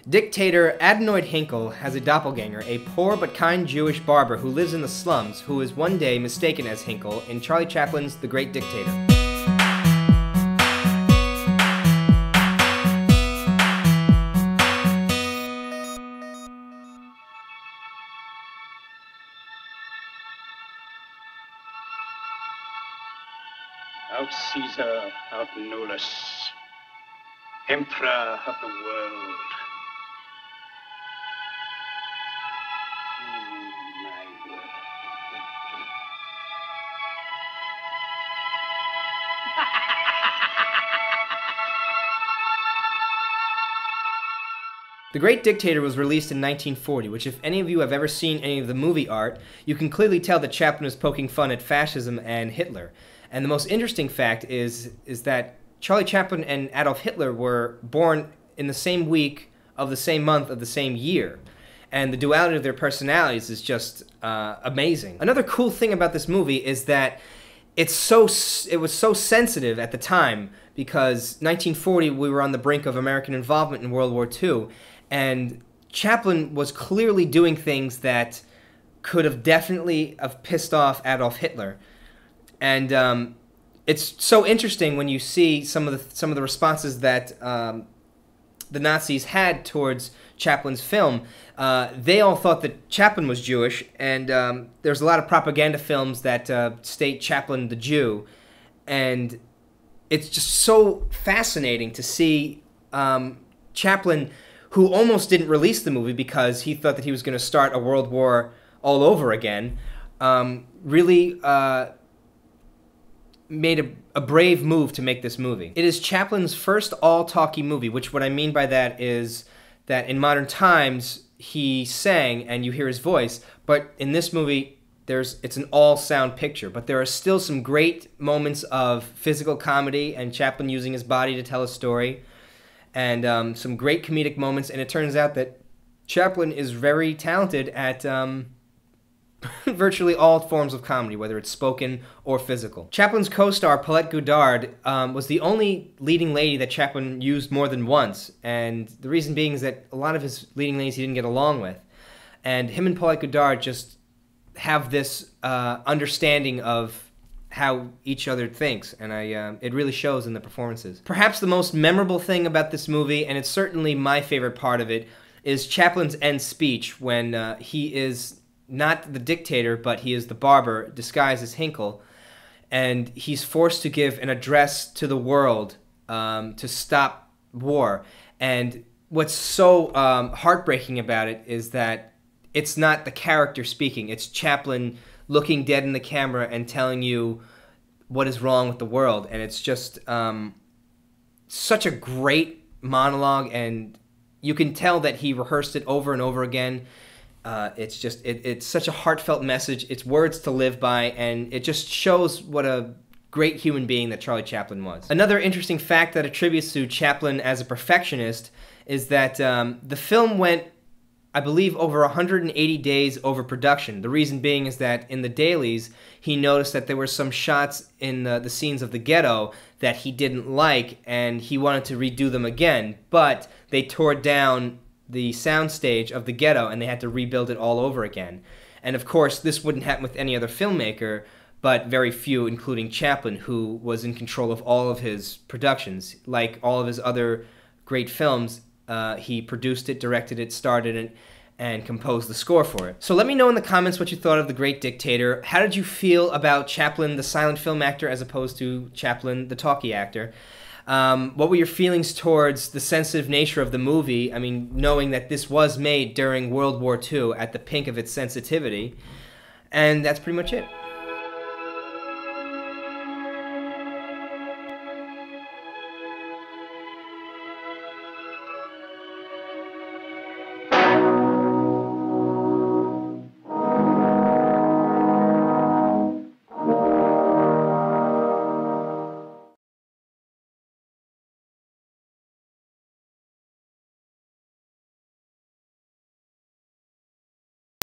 Dictator Adenoid Hinkle has a doppelganger, a poor but kind Jewish barber who lives in the slums, who is one day mistaken as Hinkle in Charlie Chaplin's The Great Dictator. Out Caesar, out Nolus, Emperor of the world. My word. The Great Dictator was released in 1940, which if any of you have ever seen any of the movie art, you can clearly tell that Chaplin is poking fun at fascism and Hitler. And the most interesting fact is that Charlie Chaplin and Adolf Hitler were born in the same week of the same month of the same year. And the duality of their personalities is just amazing. Another cool thing about this movie is that it was so sensitive at the time, because 1940 we were on the brink of American involvement in World War II, and Chaplin was clearly doing things that could have definitely have pissed off Adolf Hitler. And it's so interesting when you see some of the responses that the Nazis had towards Chaplin's film. They all thought that Chaplin was Jewish, and there's a lot of propaganda films that state Chaplin the Jew, and it's just so fascinating to see Chaplin, who almost didn't release the movie because he thought that he was going to start a world war all over again, really made a brave move to make this movie. It is Chaplin's first all-talkie movie, which what I mean by that is that in modern times he sang and you hear his voice, but in this movie it's an all-sound picture. But there are still some great moments of physical comedy and Chaplin using his body to tell a story, and some great comedic moments, and it turns out that Chaplin is very talented at virtually all forms of comedy, whether it's spoken or physical. Chaplin's co-star, Paulette Goddard, was the only leading lady that Chaplin used more than once, and the reason being is that a lot of his leading ladies he didn't get along with. And him and Paulette Goddard just have this understanding of how each other thinks, and it really shows in the performances. Perhaps the most memorable thing about this movie, and it's certainly my favorite part of it, is Chaplin's end speech when he is not the dictator, but he is the barber disguised as Hinkle, and he's forced to give an address to the world to stop war. And what's so heartbreaking about it is that it's not the character speaking, it's Chaplin looking dead in the camera and telling you what is wrong with the world. And it's just such a great monologue, and you can tell that he rehearsed it over and over again. It's just, it's such a heartfelt message. It's words to live by, and it just shows what a great human being that Charlie Chaplin was. Another interesting fact that attributes to Chaplin as a perfectionist is that the film went, I believe, over 180 days over production. The reason being is that in the dailies, he noticed that there were some shots in the scenes of the ghetto that he didn't like, and he wanted to redo them again, but they tore down the soundstage of the ghetto and they had to rebuild it all over again. And of course, this wouldn't happen with any other filmmaker, but very few, including Chaplin, who was in control of all of his productions. Like all of his other great films, he produced it, directed it, started it, and composed the score for it. So let me know in the comments what you thought of The Great Dictator. How did you feel about Chaplin, the silent film actor, as opposed to Chaplin, the talkie actor? What were your feelings towards the sensitive nature of the movie? I mean, knowing that this was made during World War II at the peak of its sensitivity. And that's pretty much it.